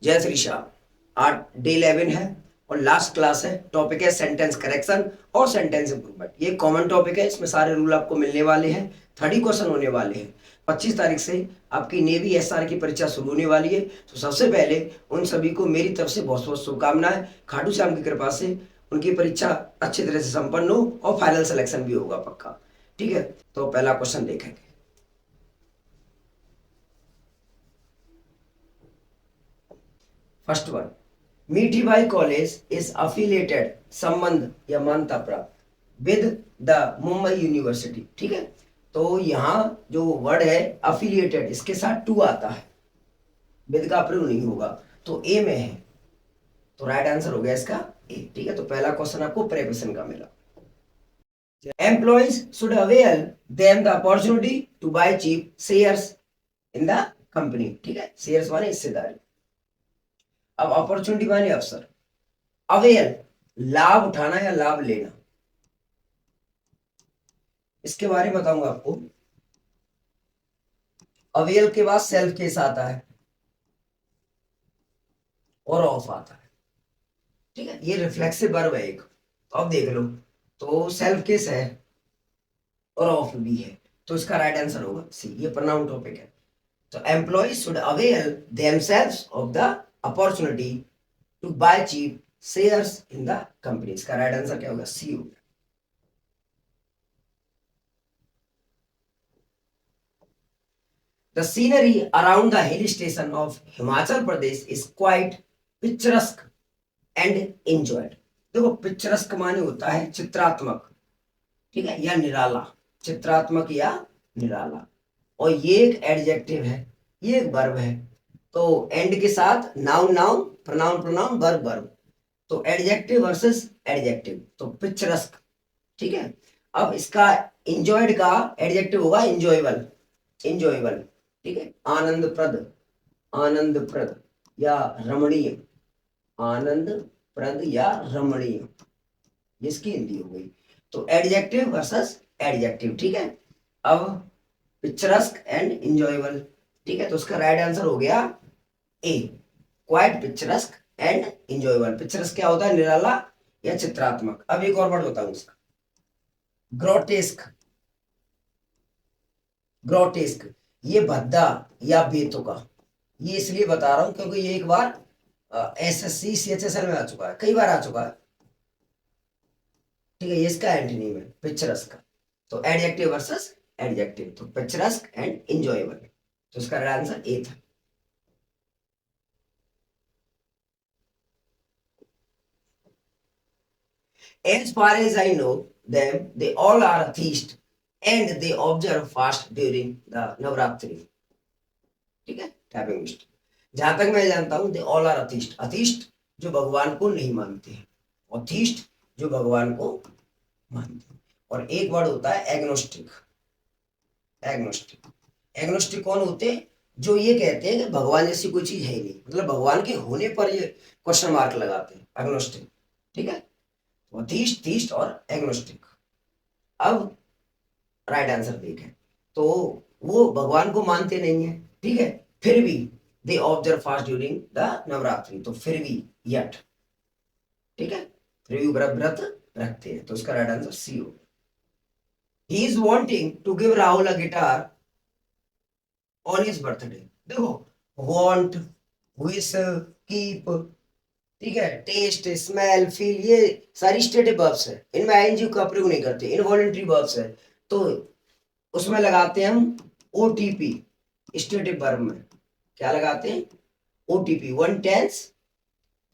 जय श्री श्याम। आज डे 11 है और लास्ट क्लास है। टॉपिक है सेंटेंस करेक्शन और सेंटेंस इंप्रूवमेंट। ये कॉमन टॉपिक है, इसमें सारे रूल आपको मिलने वाले हैं। 30 क्वेश्चन होने वाले हैं। 25 तारीख से आपकी नेवी एसआर की परीक्षा शुरू होने वाली है। तो सबसे पहले उन सभी को मेरी तरफ से बहुत बहुत शुभकामनाएं। खाटू श्याम की कृपा से उनकी परीक्षा अच्छी तरह से संपन्न हो और फाइनल सिलेक्शन भी होगा पक्का। ठीक है, तो पहला क्वेश्चन देखेंगे। First one, Mithibai college is affiliated, संबंध या मान्यता प्राप्त विद द मुंबई यूनिवर्सिटी। ठीक है, तो यहाँ जो वर्ड है अफिलिएटेड, इसके साथ टू आता है, विद का प्रयोग नहीं होगा, तो ए में है, तो राइट आंसर हो गया इसका ए। ठीक है, तो पहला क्वेश्चन आपको प्रेपोजिशन का मिला। Employees should avail them the opportunity to buy cheap shares in the company. ठीक है, शेयर्स माने हिस्सेदारी। अब अपॉर्चुनिटी माने अवसर, अवेल लाभ उठाना या लाभ लेना, इसके बारे में बताऊंगा आपको। अवेल के बाद सेल्फ केस आता है और ऑफ आता है। ठीक है, ये रिफ्लेक्सिव वर्ब है एक, तो अब देख लो, तो सेल्फ केस है और ऑफ भी है, तो इसका राइट आंसर होगा सी। ये प्रोनाउन टॉपिक है, तो employees should avail themselves of the opportunity to buy cheap shares in the company. इसका राइट आंसर क्या होगा, सी होगा। The scenery around the hill station of Himachal Pradesh is quite picturesque and enjoyed। देखो, picturesque माने होता है चित्रात्मक, ठीक है, या निराला, चित्रात्मक या निराला, और ये एक एडजेक्टिव है, ये एक वर्ब है, तो एंड के साथ noun noun, pronoun pronoun, verb verb, तो एडजेक्टिव वर्सेस एडजेक्टिव, तो पिक्चरस्क। ठीक है, अब इसका इंजॉयड का एडजेक्टिव होगा इंजॉयबल, इंजॉयबल। ठीक है, आनंदप्रद, आनंदप्रद या रमणीय, आनंदप्रद या रमणीय, इसकी हिंदी हो गई, तो एडजेक्टिव वर्सेस एडजेक्टिव। ठीक है, अब पिक्चरस्क एंड इंजॉयबल। ठीक है, तो उसका राइट आंसर हो गया ए, quite picturesque and enjoyable. Picturesque क्या होता है, निराला या चित्रात्मक। अब एक और वर्ड बताऊं इसका, ग्रोटेस्क, ग्रोटेस्क, ये भद्दा या बेतुका। ये इसलिए बता रहा हूं क्योंकि ये एक बार एसएससी सीएचएसएल में आ चुका है, कई बार आ चुका है। ठीक है, ये इसका एंटोनिम है पिक्चरस्क का, तो एडजेक्टिव वर्सेस एडजेक्टिव, तो पिक्चरस्क एंड इंजॉयबल, तो इसका राइट आंसर ए था। As far as I know them, they all are atheists and they observe fast during the Navratri। ठीक है, टाइपिंग मिस्टेक। जहां तक मैं जानता हूं, दे ऑल आर अथिस्ट, अथिस्ट जो भगवान को नहीं मानते हैं, अथिस्ट जो भगवान को मानते हैं। और एक वर्ड होता है एग्नोस्टिक, एग्नोस्टिक, एग्नोस्टिक कौन होते हैं, जो ये कहते हैं कि भगवान जैसी कोई चीज है ही नहीं, मतलब भगवान के होने पर ये क्वेश्चन मार्क लगाते हैं, एग्नोस्टिक। ठीक है, तो अथिस्ट, थीस्ट और एग्नोस्टिक। अब राइट आंसर देखें, तो वो भगवान को मानते नहीं है, ठीक है, फिर भी they observe fast during the Navratri, तो फिर भी यट, ठीक है, फिर भी व्रत रखते हैं, तो इसका राइट आंसर सी हो। He is wanting to give Rahul a guitar on his birthday. देखो, वांट, विश, कीप, ठीक है, टेस्ट, स्मेल, फील, ये सारी स्टेटिव वर्ब्स है, इनमें आईएनजी का प्रयोग नहीं करते, इनवॉलंटरी वर्ब्स है, तो उसमें लगाते हैं हम ओटीपी। स्टेटिव वर्ब में क्या लगाते हैं, ओटीपी, वन टेंस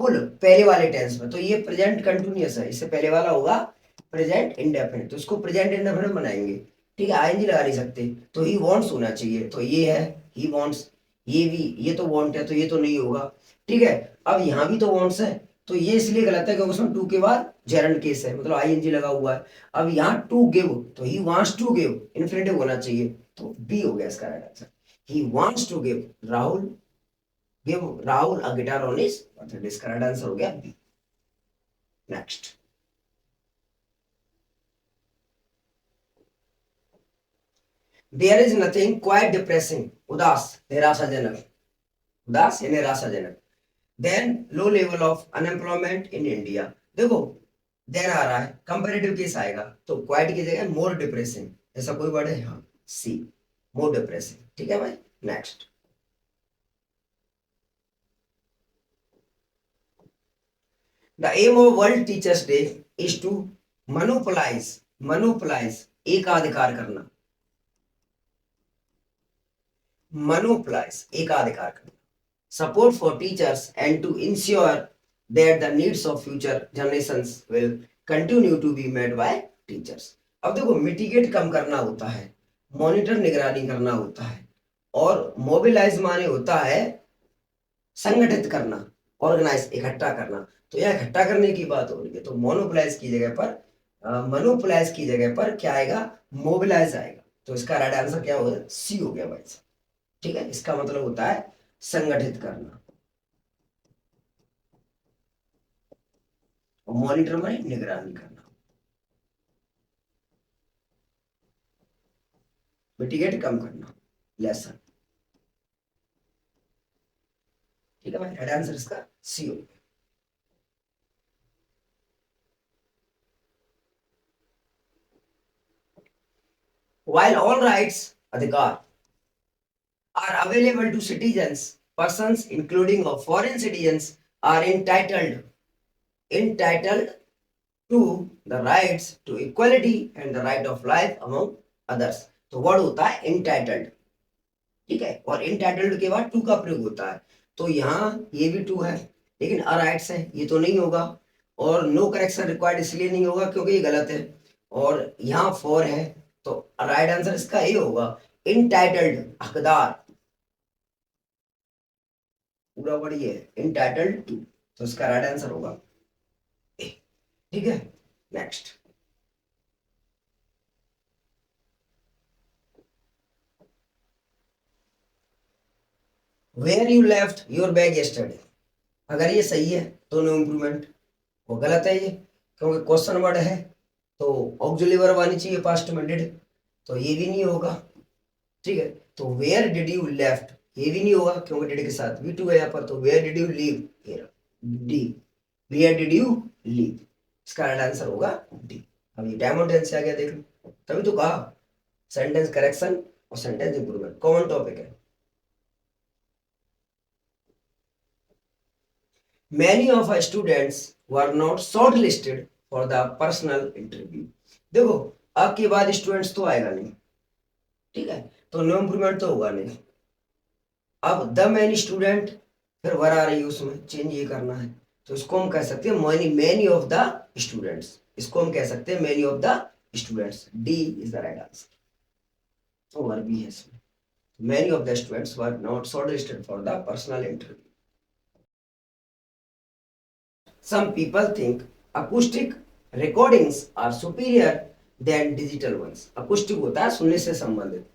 फुल, पहले वाले टेंस में, तो ये प्रेजेंट कंटिन्यूअस है, इससे पहले वाला होगा प्रेजेंट इंडेफिनिट, तो इसको प्रेजेंट इंडेफिनिट बनाएंगे। ठीक है, आईएनजी लगा नहीं सकते, तो ही वांट्स होना चाहिए, तो ये है ही वांट्स, ये भी, ये तो वांट है, तो ये तो नहीं होगा। ठीक है, अब यहाँ भी तो वांट्स है, तो ये इसलिए गलत है क्योंकि उसमें टू के बाद जेरंड केस है, मतलब आईएनजी लगा हुआ है। अब यहाँ टू गिव, तो he wants to give infinitive होना चाहिए, तो बी हो गया इसका right answer. He wants to give Rahul, give Rahul a guitar on his birthday, इसका राइट आंसर हो गया B. Next, there is nothing quite depressing, उदास, निराशाजनक, उदास या निराशाजनक, than low level of unemployment in India. देखो देन आ रहा है, कंपेरेटिव केस आएगा तो क्वाइट की जगह मोर डिप्रेसिंग, ऐसा कोई वर्ड है? हाँ, सी, मोर डिप्रेसिंग। ठीक है भाई, next. The aim of World Teachers' Day is to monopolise, monopolise एकाधिकार करना, मोनोपोलाइज एकाधिकार करना, support for teachers and to ensure that the needs of future generations will continue to be met by teachers। अब देखो mitigate कम करना होता है, monitor निगरानी करना होता है, और मोबिलाइज माने होता है संगठित करना, ऑर्गेनाइज इकट्ठा करना। तो यह इकट्ठा करने की बात हो रही है, तो मोनोपोलाइज की जगह पर मोनोपोलाइज की जगह पर क्या आएगा? मोबिलाइज आएगा। तो इसका राइट आंसर क्या होगा? सी हो गया भाई। ठीक है, इसका मतलब होता है संगठित करना, और मॉनिटर माने निगरानी करना, मिटिगेट कम करना, लेसन। ठीक है भाई, राइट आंसर इसका सी हो गया। While all rights अधिकार are available to citizens, persons including of foreign citizens are entitled to the rights to equality and the right of life among others। तो वर्ड होता है entitled। ठीक है, और entitled के बाद टू का प्रयोग होता है, तो यहाँ ये भी टू है, लेकिन अ राइट्स है, ये तो नहीं होगा, और नो करेक्शन रिक्वायर्ड इसलिए नहीं होगा क्योंकि ये गलत है, और यहाँ फॉर है, तो राइट आंसर इसका ये होगा entitled, हकदार, पूरा वर्ड ये है entitled टू, तो इसका राइट आंसर होगा ए। ठीक है, next. Where you left your bag yesterday, अगर ये सही है तो नो इम्प्रूवमेंट, वो गलत है ये, क्योंकि क्वेश्चन वर्ड है, तो ऑक्सिलरी वर्ब आनी चाहिए पास्ट में डिड, तो ये भी नहीं होगा। ठीक है, तो वेयर डिड यू लेफ्ट, ये भी नहीं होगा क्योंकि डिड के साथ वी टू है यहाँ पर, तो where did you leave, D, where did you leave, इसका राइट आंसर होगा डी। अब ये डायमंड टेंस से आ गया, देख लो, तभी तो कहा सेंटेंस करेक्शन और सेंटेंस इंप्रूवमेंट कॉमन टॉपिक है। Many of our students were not shortlisted for the personal interview। देखो अब के बाद स्टूडेंट्स तो आएगा नहीं, ठीक है, तो नो इम्प्रूवमेंट तो होगा नहीं। अब द मैनी स्टूडेंट, फिर वर आ रही है, उसमें चेंज ये करना है, तो इसको हम कह सकते हैं many, many of the students, इसको हम कह सकते हैं many of the students, D is the right answer. तो वर भी है इसमें, many of the students were not shortlisted for the personal interview. Some people think acoustic recordings are superior than digital ones। acoustic होता है सुनने से संबंधित,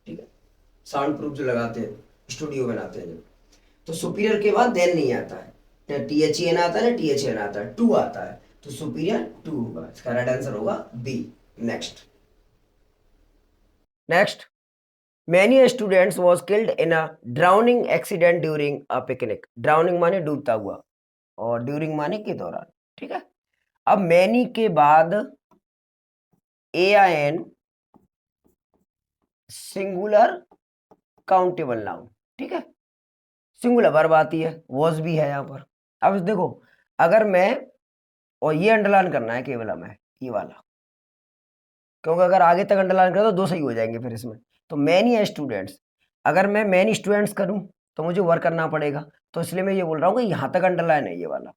ठीक है, साउंड प्रूफ जो लगाते हैं, स्टूडियो बनाते हैं जब, तो सुपीरियर के बाद देन नहीं आता है, ना टी एच एन आता है ना टी एच एन आता है, टू आता है, तो सुपीरियर टू होगा, इसका राइट आंसर होगा B. Next, next, many students was killed in a drowning accident during a picnic। drowning माने डूबता हुआ, और ड्यूरिंग माने के दौरान। ठीक है, अब मैनी के बाद AIN सिंगुलर काउंटेबल नाउन, ठीक है, सिंगुलर वर्ब आती है, वॉज भी है यहाँ पर। अब देखो अगर मैं, और ये अंडरलाइन करना है केवल हमें, ये वाला, क्योंकि अगर आगे तक अंडरलाइन करो तो दो सही हो जाएंगे फिर इसमें। तो मैनी स्टूडेंट्स, अगर मैं मैनी स्टूडेंट्स करूं तो मुझे वर्क करना पड़ेगा, तो इसलिए मैं ये बोल रहा हूँ कि यहाँ तक अंडरलाइन है ये वाला,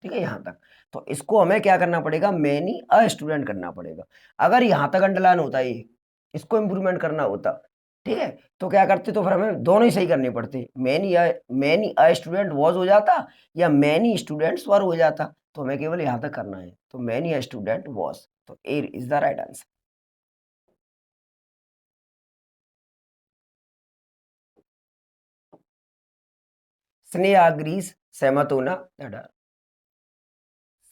ठीक है, यहाँ तक, तो इसको हमें क्या करना पड़ेगा? मैनी अ स्टूडेंट करना पड़ेगा। अगर यहाँ तक अंडरलाइन होता ये, इसको इंप्रूवमेंट करना होता, ठीक है, तो क्या करते, तो फिर हमें दोनों ही सही करनी पड़ती, मैनी अ स्टूडेंट वॉज हो जाता या मैनी स्टूडेंट्स वर हो जाता, तो हमें केवल यहाँ तक करना है, तो मैनी अ स्टूडेंट वॉज, तो A is the right answer. Sneha agrees, सहमत होना,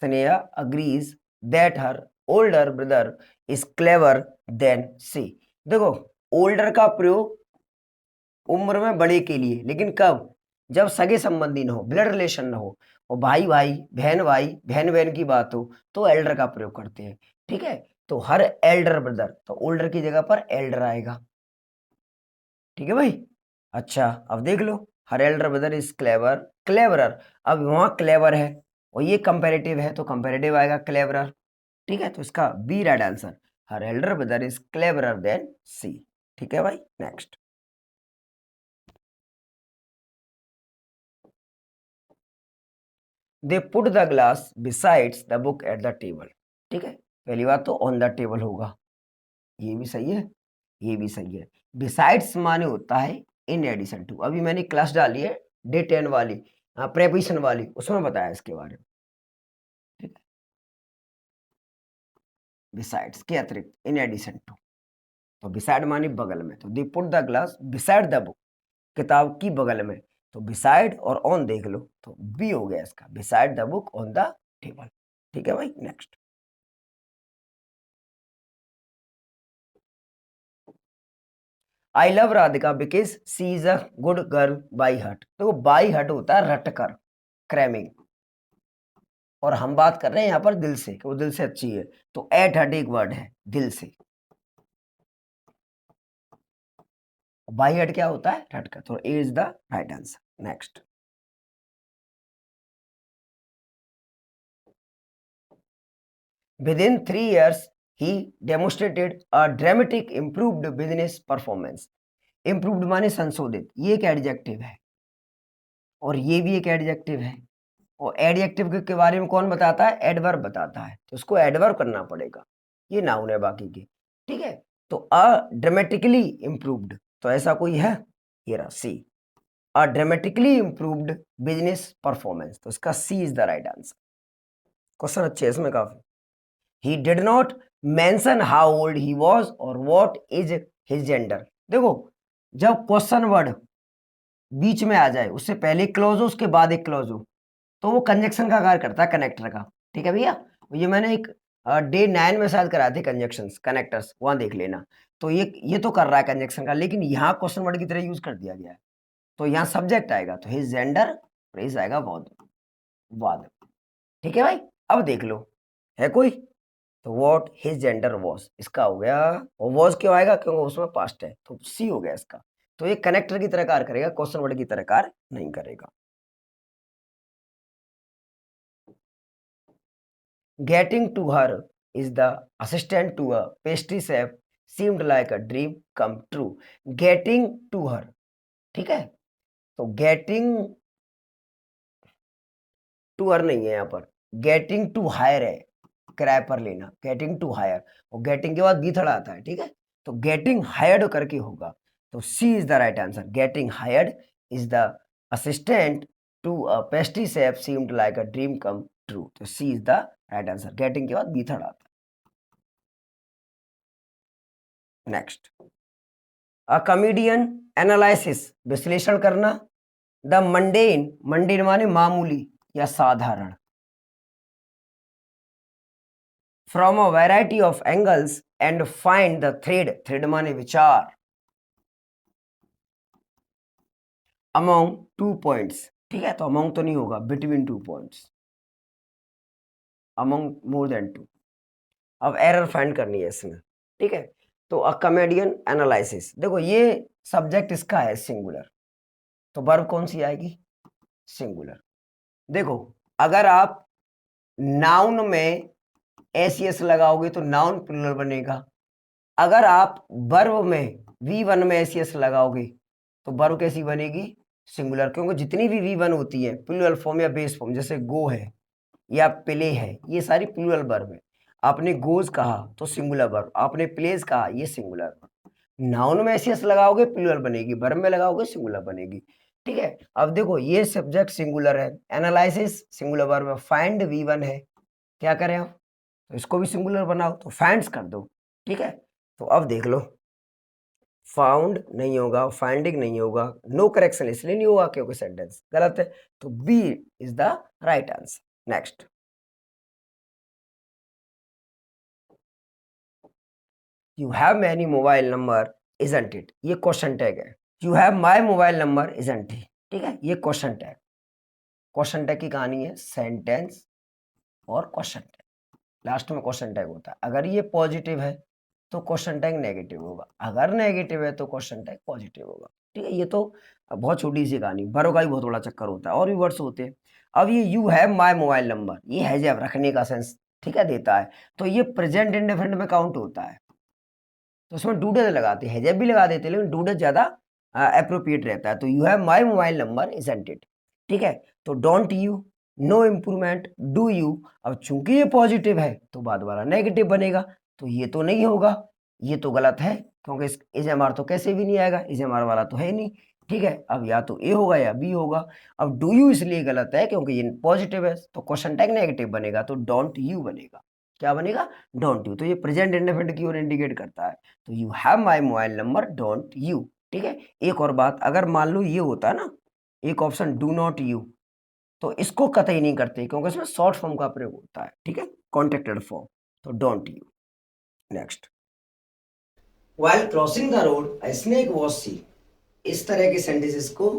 Sneha agrees that her older brother is clever than C. देखो ओल्डर का प्रयोग उम्र में बड़े के लिए, लेकिन कब? जब सगे संबंधी ना हो, ब्लड रिलेशन ना हो, और भाई भाई बहन बहन की बात हो, तो एल्डर का प्रयोग करते हैं। ठीक है, तो हर एल्डर ब्रदर, तो ओल्डर की जगह पर एल्डर आएगा। ठीक है भाई। अच्छा, अब देख लो, her elder brother is clever, cleverer. अब वहां क्लेवर है और ये कंपेरेटिव है, तो कंपेरेटिव आएगा क्लेवरर। ठीक है, तो इसका B right answer, her elder brother is cleverer than C. ठीक है भाई, next. They put the glass besides the book at the table. ठीक है, पहली बात तो ऑन द टेबल होगा, ये भी सही है, ये भी सही है। बिसाइड्स माने होता है इन एडिशन टू, अभी मैंने क्लास डाली है डे 10 वाली, प्रेपोजिशन वाली, उसमें बताया इसके बारे में। ठीक है, बिसाइड्स के अतिरिक्त, इन एडिशन टू, तो बिसाइड माने बगल में, तो दे put the glass beside the book, किताब की बगल में, तो बिसाइड और ऑन देख लो, तो बी हो गया इसका, beside the book on the table. ठीक है भाई, next. I love Radhika because she is a good girl by heart. तो बाई हर्ट होता है रट कर, क्रैमिंग, और हम बात कर रहे हैं यहाँ पर दिल से, कि वो दिल से अच्छी है, तो एट हर्ट एक वर्ड है दिल से, बाई हर्ट क्या होता है, रट कर, तो A is the right answer. Next. Within 3 years he demonstrated a dramatic improved business performance. Improved माने संशोधित, ये एक एडजेक्टिव है और ये भी एक एडजेक्टिव है, और एडजेक्टिव के बारे में कौन बताता है, एडवर्ब बताता है, तो उसको एडवर्ब करना पड़ेगा, ये नाउन है बाकी के। ठीक है, तो अ ड्रामेटिकली इम्प्रूव्ड, तो ऐसा कोई है, ये रहा C, a dramatically improved business performance, तो इसका C is the right answer. Question अच्छे है इसमें काफी। He did not mention how old he was और व्हाट इज हिज जेंडर। देखो, जब क्वेश्चन वर्ड बीच में आ जाए, उससे पहले क्लोज हो उसके बाद एक क्लोज हो, तो वो कंजक्शन का कार्य करता है, कनेक्टर का। ठीक है भैया, ये मैंने एक डे 9 में शायद कराए थे कंजक्शन कनेक्टर्स, वहां देख लेना। तो ये तो कर रहा है कंजक्शन का, लेकिन यहाँ क्वेश्चन वर्ड की तरह यूज कर दिया गया है, तो यहाँ सब्जेक्ट आएगा, तो हिज जेंडर, प्रेस आएगा वाद, वाद। ठीक है भाई, अब देख लो, है कोई, तो व्हाट हिज जेंडर वॉज, इसका हो गया, और वॉज क्यों आएगा, क्योंकि उसमें पास्ट है, तो सी हो गया इसका। तो ये कनेक्टर की तरह कार्य करेगा, क्वेश्चन वर्ड की तरह कार्य नहीं करेगा। Getting to her is the assistant to a pastry chef seemed like a dream come true. Getting to her, ठीक है, तो गेटिंग टू हर नहीं है यहाँ पर, गेटिंग टू हायर है, किराए पर लेना, गेटिंग टू हायर, और गेटिंग के बाद बी थड़ा आता है। ठीक है, तो गेटिंग हायर्ड करके होगा, तो C is the right answer, getting hired is the assistant to a pastry chef seemed like a dream come true, तो C is the right answer, getting के बाद बी थड़ा आता है। नेक्स्ट, अ कॉमेडियन एनालिसिस, विश्लेषण करना, the mundane, mundane माने मामूली या साधारण, from a variety of angles and find the thread, thread माने विचार, अमोंग 2 पॉइंट्स। ठीक है, तो अमोंग तो नहीं होगा, between 2 points, among more than 2। अब एरर फाइंड करनी है इसमें। ठीक है, तो अ कॉमेडियन एनालिसिस, देखो ये सब्जेक्ट इसका है सिंगुलर, तो वर्ब कौन सी आएगी, सिंगुलर। देखो, अगर आप नाउन में एस एस लगाओगे तो नाउन प्लूरल बनेगा, अगर आप वर्ब में V1 में एस एस लगाओगे तो वर्ब कैसी बनेगी, सिंगुलर, क्योंकि जितनी भी V1 होती है प्लूरल फॉर्म या बेस फॉर्म, जैसे गो है या प्ले है, ये सारी प्लूरल वर्ब है। आपने गोज कहा तो सिंगुलर वर्ब, आपने प्लेज कहा, ये सिंगुलर वर्ब। नाउन में एस एस लगाओगे प्लूरल बनेगी, वर्ब में लगाओगे सिंगुलर बनेगी। ठीक है, अब देखो ये सब्जेक्ट सिंगुलर है, एनालिसिस सिंगुलर वर्ब है, फाइंड V1 है, क्या करें आप, तो इसको भी सिंगुलर बनाओ, तो फाइंड्स कर दो। ठीक है, तो अब देख लो, फाउंड नहीं होगा, फाइंडिंग नहीं होगा, नो करेक्शन इसलिए नहीं होगा क्योंकि सेंटेंस गलत है, तो B is the right answer. Next, you have many mobile number isn't it, ये क्वेश्चन टैग है, you have my mobile number isn't he, ठीक है, ये क्वेश्चन टैग, क्वेश्चन टैग की कहानी है, सेंटेंस और क्वेश्चन टैग, लास्ट में क्वेश्चन टैग होता है। अगर ये पॉजिटिव है तो क्वेश्चन टैग नेगेटिव होगा, अगर नेगेटिव है तो क्वेश्चन टैग पॉजिटिव होगा। ठीक है, ये तो बहुत छोटी सी कहानी, बड़ों का ही बहुत बड़ा चक्कर होता है, और भी वर्ड्स होते हैं। अब ये you have my mobile number, ये है जब रखने का सेंस, ठीक है, देता है, तो ये प्रेजेंट इंडेफिनिट में काउंट होता है, तो उसमें डू डज लगाते हैं, हैज भी लगा देते हैं, लेकिन डू डज ज्यादा अप्रोप्रिएट रहता है। तो you have my mobile number isn't it, ठीक है, तो don't you, no improvement, do you. अब चूंकि ये पॉजिटिव है तो बाद वाला नेगेटिव बनेगा, तो ये तो नहीं होगा, ये तो गलत है, क्योंकि इस एम आर तो कैसे भी नहीं आएगा, इस एम आर वाला तो है नहीं। ठीक है, अब या तो ए होगा या बी होगा। अब डू यू इसलिए गलत है क्योंकि ये पॉजिटिव है, तो क्वेश्चन टैग नेगेटिव बनेगा, तो डोंट यू बनेगा। क्या बनेगा? Don't you. तो ये प्रेजेंट इंडेफिनिट की ओर इंडिकेट करता है, तो you have my mobile number, don't you. ठीक है, एक और बात, अगर मान लो ये होता है ना, एक ऑप्शन डू नॉट यू, तो इसको कतई नहीं करते, क्योंकि इसमें शॉर्ट फॉर्म का प्रयोग होता है, ठीक है, कॉन्ट्रैक्टेड फॉर्म, तो don't you. Next, while crossing the road a snake was C, इस तरह के सेंटेंसेस को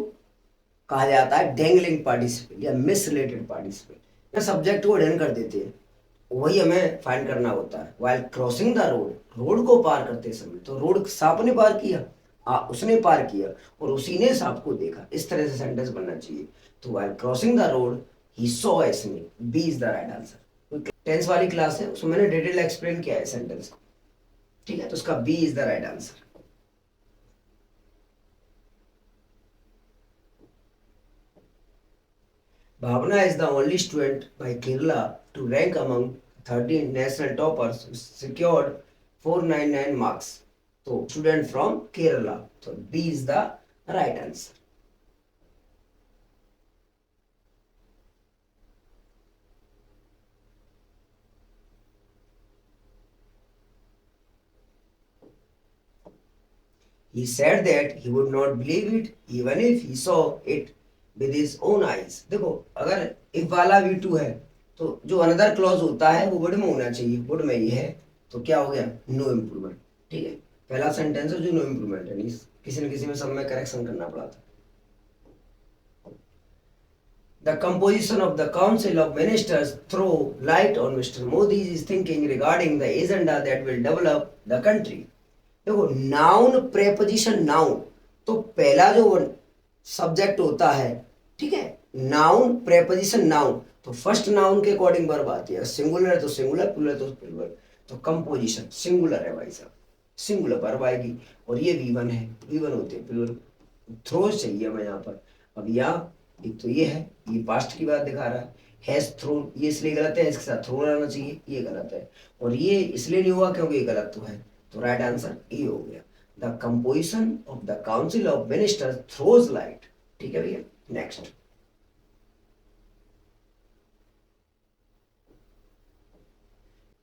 कहा जाता है डेंगलिंग पार्टिसिपल या मिस रिलेटेड पार्टिसिपल। सब्जेक्ट को हिडन कर देते हैं, वही हमें फाइंड करना होता है। While crossing the road, road को पार करते समय, तो रोड सांप ने पार किया, उसने पार किया और उसी ने सांप को देखा, इस तरह से सेंटेंस बनना चाहिए। तो while crossing the road he saw a snake, B is the right answer. Tense वाली क्लास है, उसमें मैंने डिटेल एक्सप्लेन किया है सेंटेंस को, ठीक है, तो उसका B is the right answer. Bhavna is the only student by Kerala to rank among 13 national toppers who secured 499 marks. So, student from Kerala. So, B is the right answer. He said that he would not believe it even if he saw it with his own eyes. देखो, अगर if वाला V2 है तो जो another clause होता है वो would में होना चाहिए, वुड में ही है, तो क्या हो गया? No improvement. ठीक है, पहला सेंटेंस है जो नो इम्प्रूवमेंट है, किसी न किसी में सब में करेक्शन करना पड़ा था। The composition of the Council of Ministers throw light on Mr. Modi's thinking regarding the agenda that will develop the country. देखो, नाउन प्रेपोजिशन नाउन, तो पहला जो सब्जेक्ट होता है, ठीक है, नाउन प्रेपोजिशन नाउन, तो फर्स्ट नाउन के अकॉर्डिंग वर्ब आती है, सिंगुलर है तो सिंगुलर, प्लूरल तो प्लूरल, तो कंपोजिशन सिंगुलर है भाई साहब, सिंगुलर वर्ब आएगी, और ये V1 है, V1 होते हैं प्लूरल, थ्रोज चाहिए हमें यहाँ पर। अब यहाँ एक तो ये है, ये पास्ट की बात दिखा रहा है, हैज थ्रोन, ये इसलिए गलत है, इसके साथ थ्रोन आना चाहिए, ये गलत है, और ये इसलिए नहीं हुआ क्योंकि ये गलत तो है, तो राइट आंसर ए हो गया। The composition of the council of ministers throws light, ठीक है भैया। Next,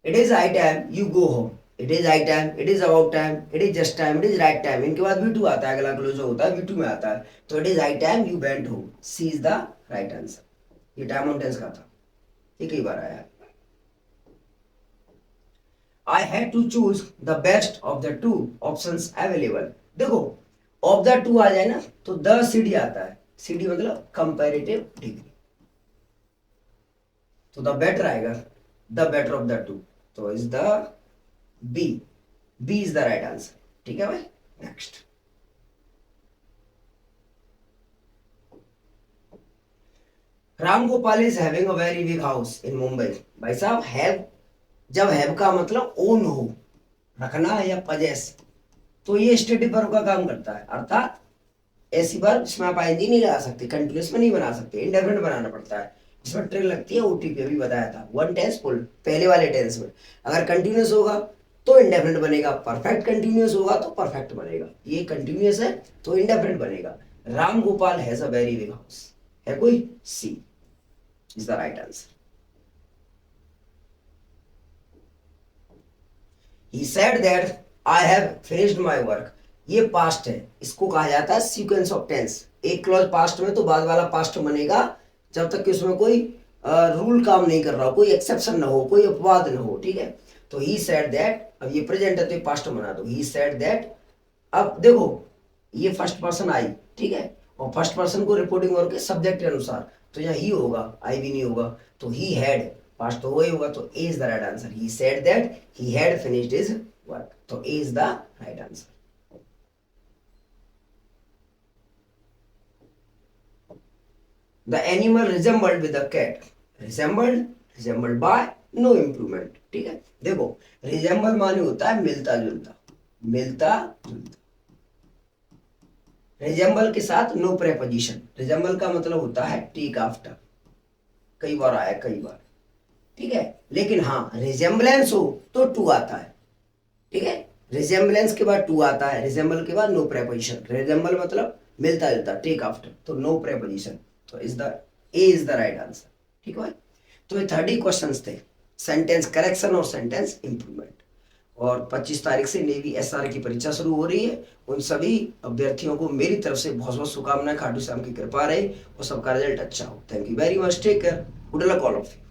it is high time you go home, it is high time, it is about time, it is just time, it is right time, इनके बाद V2 आता है, अगला close होता है V2 में आता है, तो it is high time you went home, C is the right answer. ये टाइम ऑन टेंस का था, ये कई बार आया। I had to choose the best of the two options available. देखो, of the two आ जाए ना तो the CD आता है, CD मतलब comparative degree, तो the better आएगा, the better of the two, तो is the B, B is the right answer। ठीक है भाई। Next, Ram Gopal is having a very big house in Mumbai. भाई साहब, हैव, जब हैव का मतलब ओन हो, रखना या पजेस, तो ये स्टेटिक वर्ब का काम करता है, अर्थात ऐसी वर्ब जिसमें आप आईएनजी नहीं लगा सकते, कंटिन्यूअस में नहीं बना सकते, इंडेफिनिट बनाना पड़ता है, जिसमें ट्रिक लगती है, ओटीपी अभी बताया था, वन टेंस फुल, पहले वाले टेंस में अगर कंटिन्यूअस होगा तो इंडेफिनिट बनेगा, परफेक्ट कंटिन्यूअस होगा तो परफेक्ट बनेगा, ये कंटिन्यूअस है तो इंडेफिनिट बनेगा। Ram Gopal has a very big house, है कोई? C is the right answer. He said that I have finished my work, ये पास्ट है, इसको कहा जाता है सीक्वेंस ऑफ टेंस। एक क्लॉज पास्ट में तो बाद वाला पास्ट बनेगा जब तक कि उसमें कोई रूल काम नहीं कर रहा हो, कोई एक्सेप्शन ना हो, कोई अपवाद ना हो, ठीक है। तो ही सेड दैट, अब ये प्रेजेंट है तो ये पास्ट बना दो, ही सेड दैट। अब देखो, ये फर्स्ट पर्सन आई, ठीक है, और फर्स्ट पर्सन को रिपोर्टिंग वर्ब के सब्जेक्ट के अनुसार, तो यहाँ ही होगा, आई भी नहीं होगा, तो ही हैड, पास्ट तो वही होगा, तो A is the right answer. He said that he had finished his work, तो A is the right answer. The animal resembled with the cat. Resembled, resembled by, no improvement। ठीक है, देखो resemble माने होता है मिलता जुलता, मिलता जुलता। resemble के साथ no preposition। resemble का मतलब होता है take after, कई बार आया कई बार, ठीक है। लेकिन हाँ resemblance हो तो to आता है, ठीक है। resemblance के बाद to आता है, resemble के बाद no preposition। resemble मतलब मिलता जुलता, take after, तो no preposition, तो is the A is the right answer. ठीक है, तो ये 30 क्वेश्चंस थे, सेंटेंस करेक्शन और सेंटेंस इंप्रूवमेंट। और 25 तारीख से नेवी एसआर की परीक्षा शुरू हो रही है। उन सभी अभ्यर्थियों को मेरी तरफ से बहुत बहुत शुभकामनाएं, खाटू श्याम की कृपा रहे और सबका रिजल्ट अच्छा हो। Thank you very much, take care, good luck all of you.